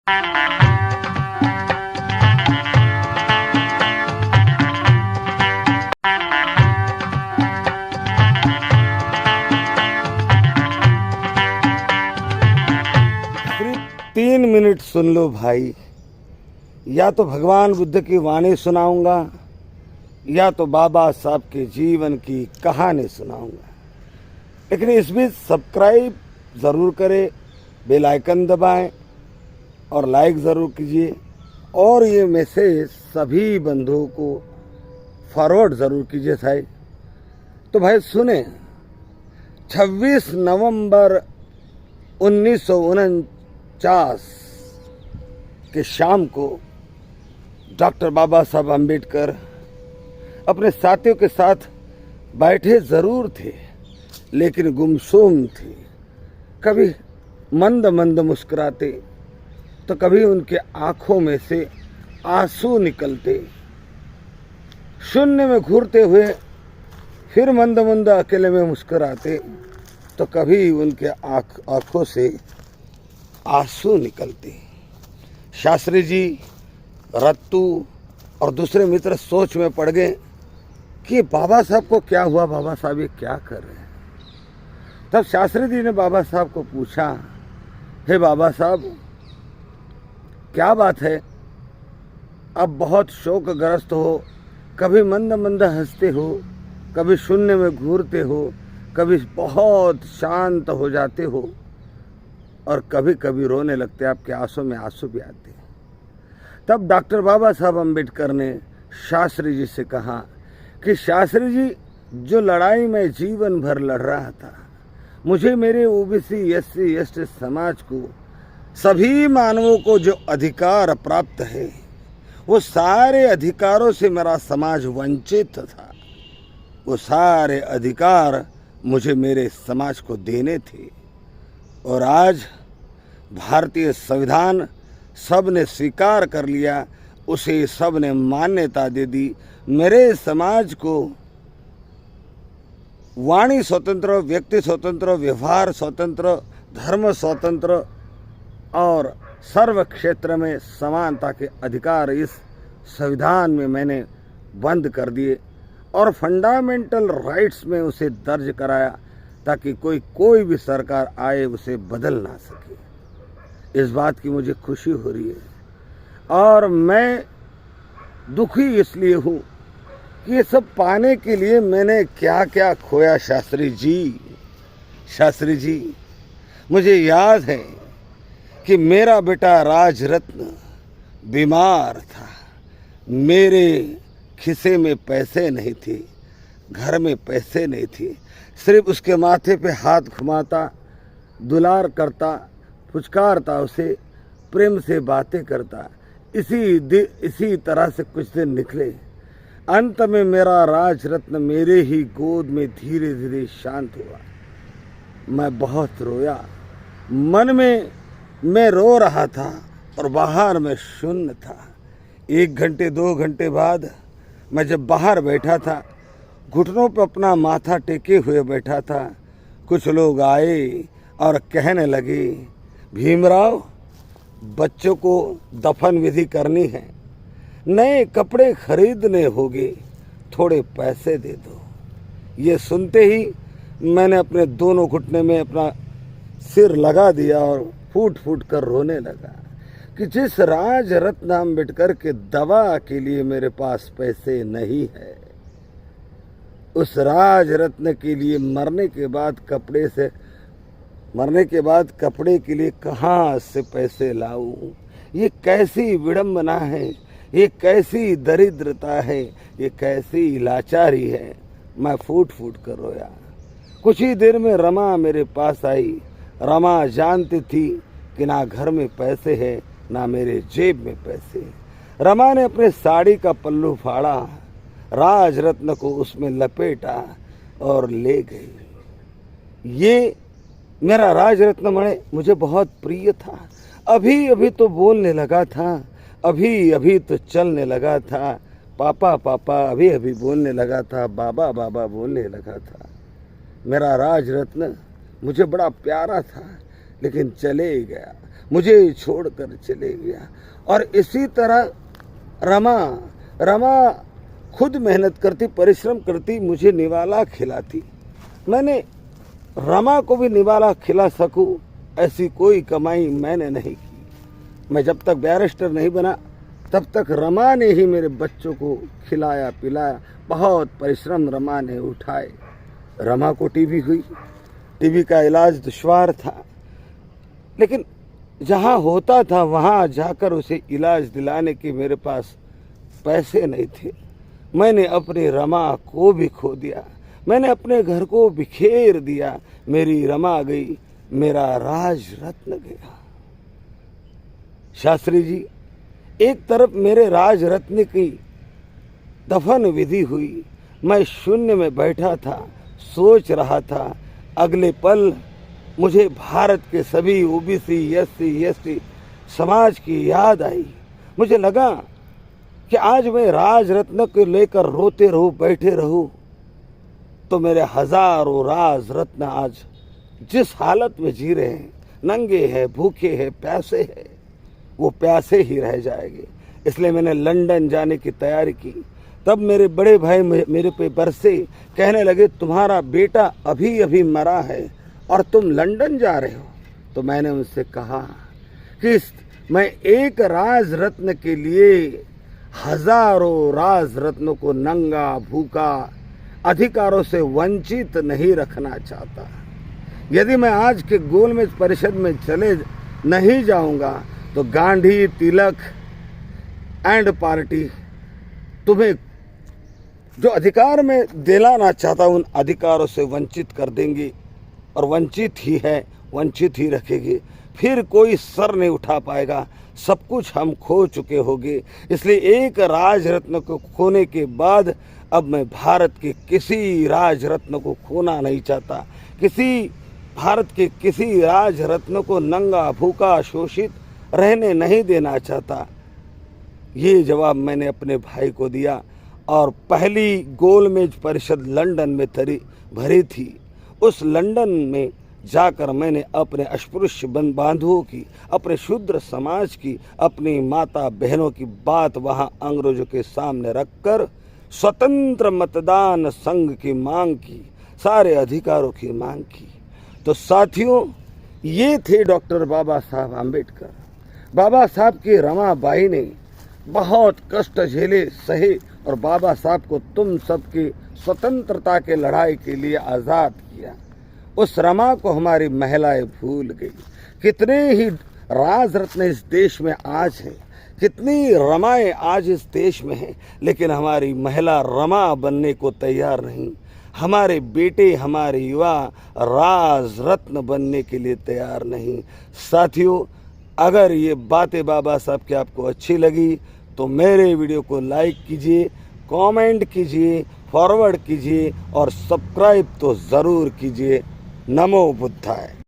सिर्फ 3 मिनट सुन लो भाई, या तो भगवान बुद्ध की वाणी सुनाऊंगा या तो बाबा साहब के जीवन की कहानी सुनाऊंगा। लेकिन इस बीच सब्सक्राइब ज़रूर करें, बेल आइकन दबाएं और लाइक ज़रूर कीजिए, और ये मैसेज सभी बंधुओं को फॉरवर्ड ज़रूर कीजिए साहब। तो भाई सुने, 26 नवंबर 1949 के शाम को डॉक्टर बाबा साहब अम्बेडकर अपने साथियों के साथ बैठे ज़रूर थे, लेकिन गुमसुम थे। कभी मंद मंद मुस्कुराते तो कभी उनके आंखों में से आंसू निकलते। शून्य में घूरते हुए फिर मंद मंद अकेले में मुस्कुराते तो कभी उनके आंखों से आंसू निकलते। शास्त्री जी, रत्तू और दूसरे मित्र सोच में पड़ गए कि बाबा साहब को क्या हुआ, बाबा साहब ये क्या कर रहे हैं। तब शास्त्री जी ने बाबा साहब को पूछा, हे बाबा साहब, क्या बात है, अब बहुत शोकग्रस्त हो, कभी मंद मंद हंसते हो, कभी शून्य में घूरते हो, कभी बहुत शांत हो जाते हो और कभी कभी रोने लगते, आपके आंसू में आंसू भी आते। तब डॉक्टर बाबा साहब अम्बेडकर ने शास्त्री जी से कहा कि शास्त्री जी, जो लड़ाई मैं जीवन भर लड़ रहा था, मुझे मेरे ओबीसी एससी एसटी समाज को, सभी मानवों को जो अधिकार प्राप्त है, वो सारे अधिकारों से मेरा समाज वंचित था। वो सारे अधिकार मुझे मेरे समाज को देने थे, और आज भारतीय संविधान सब ने स्वीकार कर लिया, उसे सब ने मान्यता दे दी। मेरे समाज को वाणी स्वतंत्र, व्यक्ति स्वतंत्र, व्यवहार स्वतंत्र, धर्म स्वतंत्र और सर्व क्षेत्र में समानता के अधिकार इस संविधान में मैंने बंद कर दिए, और फंडामेंटल राइट्स में उसे दर्ज कराया ताकि कोई भी सरकार आए उसे बदल ना सके। इस बात की मुझे खुशी हो रही है, और मैं दुखी इसलिए हूँ कि ये सब पाने के लिए मैंने क्या क्या खोया। शास्त्री जी, मुझे याद है कि मेरा बेटा राजरत्न बीमार था, मेरे खिसे में पैसे नहीं थे, घर में पैसे नहीं थे, सिर्फ उसके माथे पे हाथ घुमाता, दुलार करता, पुचकारता, उसे प्रेम से बातें करता। इसी तरह से कुछ दिन निकले। अंत में मेरा राजरत्न मेरे ही गोद में धीरे धीरे शांत हुआ। मैं बहुत रोया, मन में मैं रो रहा था और बाहर में शून्य था। 1 घंटे 2 घंटे बाद मैं जब बाहर बैठा था, घुटनों पर अपना माथा टेके हुए बैठा था, कुछ लोग आए और कहने लगे, भीमराव, बच्चों को दफन विधि करनी है, नए कपड़े खरीदने होंगे, थोड़े पैसे दे दो। ये सुनते ही मैंने अपने दोनों घुटने में अपना सिर लगा दिया और फूट फूट कर रोने लगा कि जिस राजरत्न अम्बेडकर के दवा के लिए मेरे पास पैसे नहीं है, उस राजरत्न के लिए मरने के बाद कपड़े के लिए कहाँ से पैसे लाऊं। ये कैसी विडंबना है, ये कैसी दरिद्रता है, ये कैसी लाचारी है। मैं फूट फूट कर रोया। कुछ ही देर में रमा मेरे पास आई। रमा जानती थी कि ना घर में पैसे है, ना मेरे जेब में पैसे। रमा ने अपने साड़ी का पल्लू फाड़ा, राजरत्न को उसमें लपेटा और ले गई। ये मेरा राजरत्न मुझे बहुत प्रिय था। अभी अभी तो बोलने लगा था, अभी अभी तो चलने लगा था, पापा पापा अभी अभी बोलने लगा था, बाबा बाबा बोलने लगा था। मेरा राजरत्न मुझे बड़ा प्यारा था, लेकिन चले गया। मुझे छोड़कर चले गया। और इसी तरह रमा खुद मेहनत करती, परिश्रम करती, मुझे निवाला खिलाती। मैंने रमा को भी निवाला खिला सकूं ऐसी कोई कमाई मैंने नहीं की। मैं जब तक बैरिस्टर नहीं बना तब तक रमा ने ही मेरे बच्चों को खिलाया पिलाया। बहुत परिश्रम रमा ने उठाए। रमा को टीबी हुई, टीबी का इलाज दुश्वार था, लेकिन जहाँ होता था वहाँ जाकर उसे इलाज दिलाने के मेरे पास पैसे नहीं थे। मैंने अपनी रमा को भी खो दिया, मैंने अपने घर को बिखेर दिया। मेरी रमा गई, मेरा राज रत्न गया। शास्त्री जी, एक तरफ मेरे राज रत्न की दफन विधि हुई, मैं शून्य में बैठा था, सोच रहा था। अगले पल मुझे भारत के सभी ओबीसी एससी एसटी समाज की याद आई। मुझे लगा कि आज मैं राज रत्न को लेकर रोते रहूं, बैठे रहूं, तो मेरे हजारों राज रत्न आज जिस हालत में जी रहे हैं, नंगे हैं, भूखे हैं, प्यासे हैं, वो प्यासे ही रह जाएंगे। इसलिए मैंने लंदन जाने की तैयारी की। तब मेरे बड़े भाई मेरे पे बरसे, कहने लगे तुम्हारा बेटा अभी अभी मरा है और तुम लंदन जा रहे हो। तो मैंने उनसे कहा कि मैं एक राज रत्न के लिए हजारों राज रत्नों को नंगा भूखा अधिकारों से वंचित नहीं रखना चाहता। यदि मैं आज के गोलमेज परिषद में चले नहीं जाऊंगा तो गांधी, तिलक एंड पार्टी तुम्हें जो अधिकार में दिलाना चाहता उन अधिकारों से वंचित कर देंगी, और वंचित ही है, वंचित ही रखेगी। फिर कोई सर नहीं उठा पाएगा। सब कुछ हम खो चुके होंगे। इसलिए एक राज रत्न को खोने के बाद अब मैं भारत के किसी राज रत्न को खोना नहीं चाहता। भारत के किसी राज रत्न को नंगा भूखा शोषित रहने नहीं देना चाहता। ये जवाब मैंने अपने भाई को दिया और पहली गोलमेज परिषद लंदन में भरी थी। उस लंदन में जाकर मैंने अपने अस्पृश्य बांधवों की, अपने शूद्र समाज की, अपनी माता बहनों की बात वहां अंग्रेजों के सामने रखकर स्वतंत्र मतदान संघ की मांग की, सारे अधिकारों की मांग की। तो साथियों, ये थे डॉक्टर बाबा साहब आम्बेडकर। बाबा साहब की रमाबाई ने बहुत कष्ट झेले, सहे और बाबा साहब को तुम सबकी स्वतंत्रता के लड़ाई के लिए आज़ाद किया। उस रमा को हमारी महिलाएं भूल गई। कितने ही राज रत्न इस देश में आज हैं, कितनी रमाएं आज इस देश में हैं, लेकिन हमारी महिला रमा बनने को तैयार नहीं। हमारे बेटे, हमारे युवा राज रत्न बनने के लिए तैयार नहीं। साथियों, अगर ये बातें बाबा साहब की आपको अच्छी लगी तो मेरे वीडियो को लाइक कीजिए, कमेंट कीजिए, फॉरवर्ड कीजिए और सब्सक्राइब तो ज़रूर कीजिए। नमो बुद्धाय।